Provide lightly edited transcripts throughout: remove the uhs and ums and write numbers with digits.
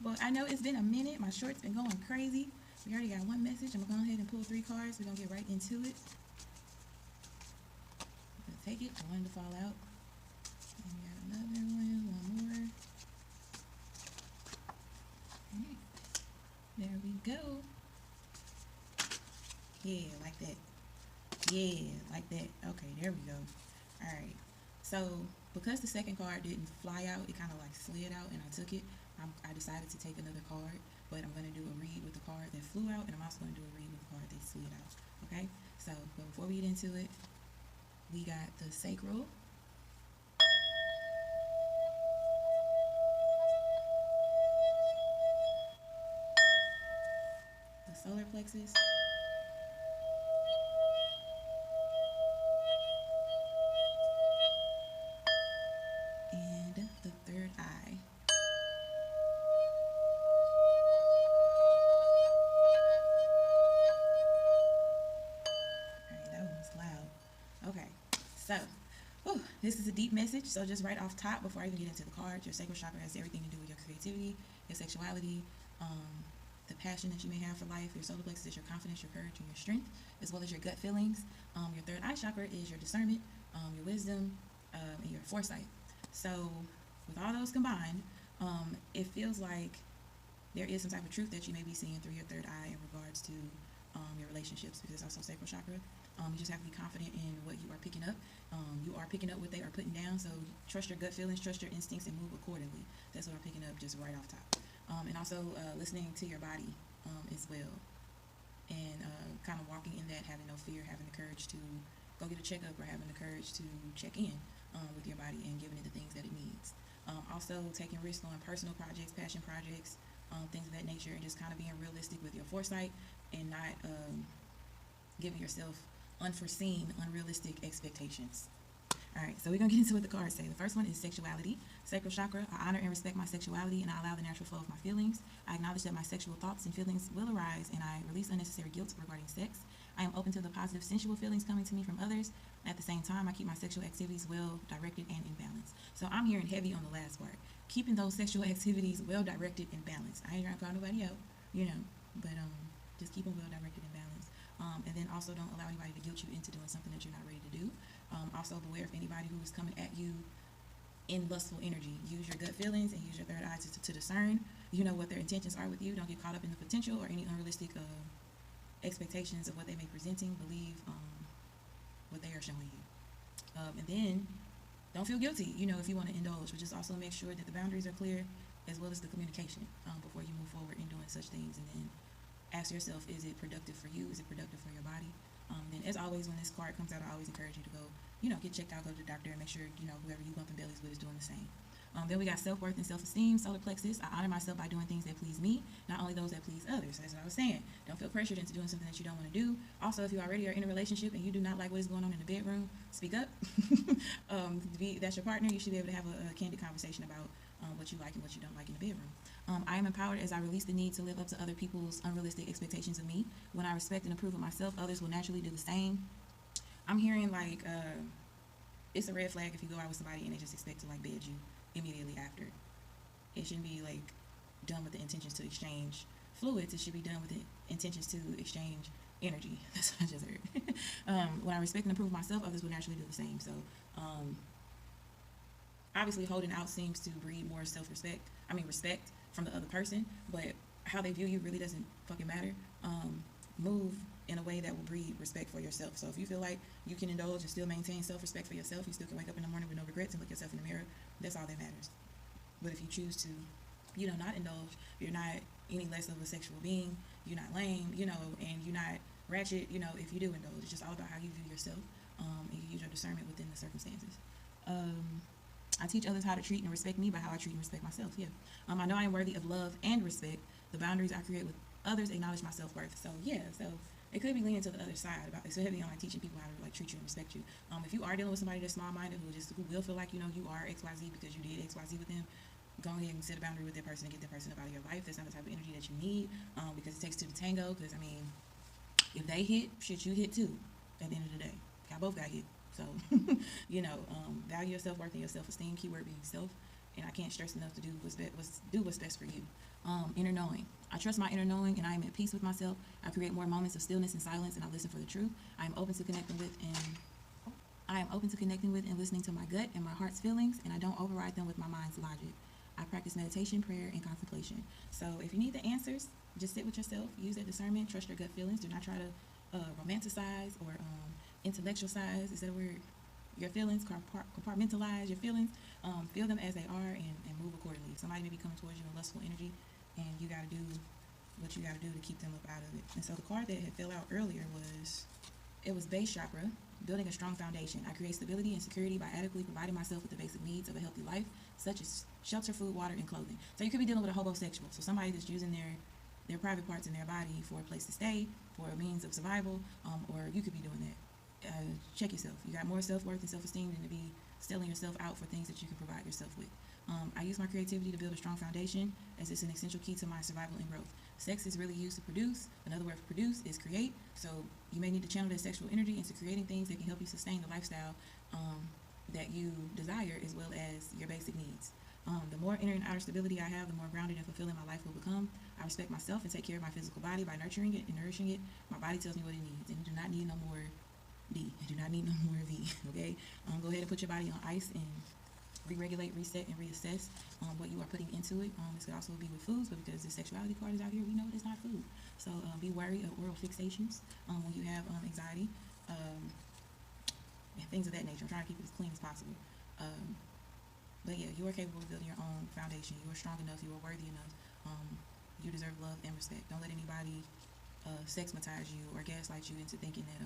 Well, I know it's been a minute. My short's been going crazy. We already got one message. I'm going to go ahead and pull 3 cards. We're going to get right into it. I'm going to take it. I wanted to fall out. And we got another one more. Alright. There we go. Yeah, like that. Yeah, like that. Okay, there we go. Alright. So, because the second card didn't fly out, it kind of like slid out and I took it. I decided to take another card, but I'm going to do a read with the card that flew out, and I'm also going to do a read with the card that slid out. Okay? So, but before we get into it, we got the sacral, the solar plexus, and the third eye. Alright, that one was loud. Okay, so this is a deep message, so just right off top, before I even get into the cards, your sacral chakra has everything to do with your creativity, your sexuality, the passion that you may have for life. Your solar plexus is your confidence, your courage, and your strength, as well as your gut feelings. Your third eye chakra is your discernment, your wisdom, and your foresight. So with all those combined, it feels like there is some type of truth that you may be seeing through your third eye in regards to your relationships, because it's also sacral chakra. You just have to be confident in what you are picking up. You are picking up what they are putting down, so trust your gut feelings, trust your instincts, and move accordingly. That's what I'm picking up just right off top. And also listening to your body as well, and kind of walking in that, having no fear, having the courage to go get a checkup, or having the courage to check in with your body and giving it the things that it needs. Also taking risks on personal projects, passion projects, things of that nature, and just kind of being realistic with your foresight and not giving yourself unforeseen, unrealistic expectations. Alright, so we're going to get into what the cards say. The first one is sexuality. Sacral chakra, I honor and respect my sexuality, and I allow the natural flow of my feelings. I acknowledge that my sexual thoughts and feelings will arise, and I release unnecessary guilt regarding sex. I am open to the positive sensual feelings coming to me from others. At the same time, I keep my sexual activities well directed and in balance. So I'm hearing heavy on the last part. Keeping those sexual activities well directed and balanced. I ain't trying to call nobody out, but just keep them well directed and balanced. And then also don't allow anybody to guilt you into doing something that you're not ready to do. Also beware of anybody who is coming at you in lustful energy. Use your gut feelings and use your third eye to discern, what their intentions are with you. Don't get caught up in the potential or any unrealistic expectations of what they may be presenting. Believe what they are showing you. And then don't feel guilty, if you want to indulge, but just also make sure that the boundaries are clear, as well as the communication before you move forward in doing such things. And then ask yourself, is it productive for you? Is it productive for your body? Then as always, when this card comes out, I always encourage you to go, get checked out, go to the doctor, and make sure, whoever you bumping bellies with is doing the same. Then we got self-worth and self-esteem, solar plexus. I honor myself by doing things that please me, not only those that please others. That's what I was saying. Don't feel pressured into doing something that you don't want to do. Also, if you already are in a relationship and you do not like what is going on in the bedroom, speak up. That's your partner. You should be able to have a candid conversation about what you like and what you don't like in the bedroom. I am empowered as I release the need to live up to other people's unrealistic expectations of me. When I respect and approve of myself, others will naturally do the same. I'm hearing like it's a red flag if you go out with somebody and they just expect to like bed you immediately after. It shouldn't be like done with the intentions to exchange fluids. It should be done with the intentions to exchange energy. That's what I just heard. When I respect and approve of myself, others will naturally do the same. So obviously holding out seems to breed more respect from the other person, but how they view you really doesn't fucking matter. Move in a way that will breed respect for yourself. So if you feel like you can indulge and still maintain self-respect for yourself, you still can wake up in the morning with no regrets and look yourself in the mirror, that's all that matters. But if you choose to, not indulge, you're not any less of a sexual being, you're not lame, and you're not ratchet, if you do indulge. It's just all about how you view yourself, and you use your discernment within the circumstances. I teach others how to treat and respect me by how I treat and respect myself, yeah. I know I am worthy of love and respect. The boundaries I create with others acknowledge my self-worth. So, yeah, it could be leaning to the other side about it's heavy on like teaching people how to like treat you and respect you. If you are dealing with somebody that's small-minded who will feel like you are XYZ because you did XYZ with them, go ahead and set a boundary with that person and get that person up out of your life. That's not the type of energy that you need, because it takes two to tango. Because if they hit, shit, you hit too. At the end of the day, y'all both got hit. So value your self-worth and your self-esteem. Keyword being self. and I can't stress enough to do what's best for you. Inner knowing. I trust my inner knowing, and I am at peace with myself. I create more moments of stillness and silence, and I listen for the truth. I am open to connecting with and listening to my gut and my heart's feelings, and I don't override them with my mind's logic. I practice meditation, prayer, and contemplation. So if you need the answers, just sit with yourself, use that discernment, trust your gut feelings. Do not try to romanticize or intellectualize, is that a word? Your feelings, compartmentalize your feelings, feel them as they are, and move accordingly. If somebody may be coming towards you in lustful energy, and you got to do what you got to do to keep them up out of it. And so the card that had fell out earlier was base chakra, building a strong foundation. I create stability and security by adequately providing myself with the basic needs of a healthy life, such as shelter, food, water, and clothing. So you could be dealing with a hobosexual, so somebody that's using their private parts in their body for a place to stay, for a means of survival, or you could be doing that. Check yourself. You got more self-worth and self-esteem than to be selling yourself out for things that you can provide yourself with. I use my creativity to build a strong foundation, as it's an essential key to my survival and growth. Sex is really used to produce. Another word for produce is create. So you may need to channel that sexual energy into creating things that can help you sustain the lifestyle that you desire, as well as your basic needs. The more inner and outer stability I have, the more grounded and fulfilling my life will become. I respect myself and take care of my physical body by nurturing it and nourishing it. My body tells me what it needs, and you do not need no more D. I do not need no more V. Okay? Go ahead and put your body on ice and re-regulate, reset, and reassess what you are putting into it. This could also be with foods, but because the sexuality card is out here, we know it's not food. So be wary of oral fixations when you have anxiety and things of that nature. I'm trying to keep it as clean as possible. But yeah, you are capable of building your own foundation. You are strong enough. You are worthy enough. You deserve love and respect. Don't let anybody sexmatize you or gaslight you into thinking that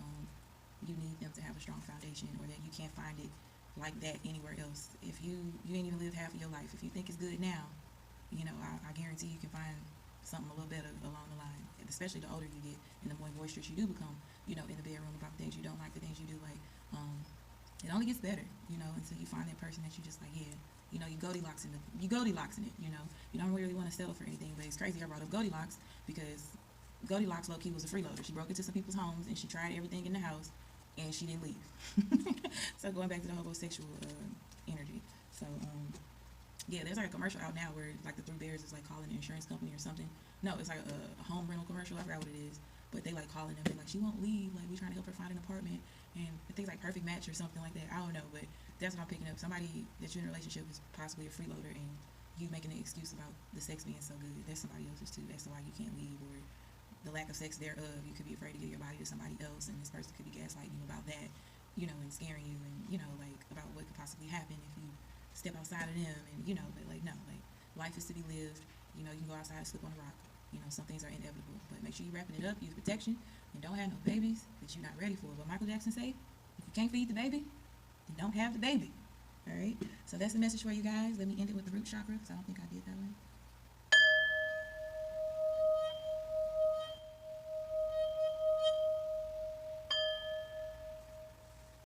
you need them to have a strong foundation, or that you can't find it like that anywhere else. If you ain't even lived half of your life, if you think it's good now, I guarantee you can find something a little better along the line, especially the older you get and the more boisterous you do become, in the bedroom about the things you don't like, the things you do like. It only gets better, until you find that person that you just like, yeah, you Goldilocks in it, you don't really want to settle for anything. But it's crazy I brought up Goldilocks, because Goldilocks low-key was a freeloader. She broke into some people's homes and she tried everything in the house, and she didn't leave. So going back to the hobosexual energy. So yeah, there's like a commercial out now where like the Three Bears is like calling an insurance company or something. No, it's like a home rental commercial. I forgot what it is, but they like calling them. They're like, she won't leave. Like, we're trying to help her find an apartment, and I think it's like Perfect Match or something like that. I don't know, but that's what I'm picking up. Somebody that you're in a relationship is possibly a freeloader, and you making an excuse about the sex being so good. There's somebody else's too. That's why you can't leave, or the lack of sex thereof. You could be afraid to give your body to somebody else, and this person could be gaslighting you about that, and scaring you, and like about what could possibly happen if you step outside of them, and but like no, like life is to be lived. You can go outside and slip on a rock. Some things are inevitable, but make sure you're wrapping it up, use protection, and don't have no babies that you're not ready for. But Michael Jackson said, if you can't feed the baby, then don't have the baby. All right, so that's the message for you guys. Let me end it with the root chakra, because I don't think I did that one.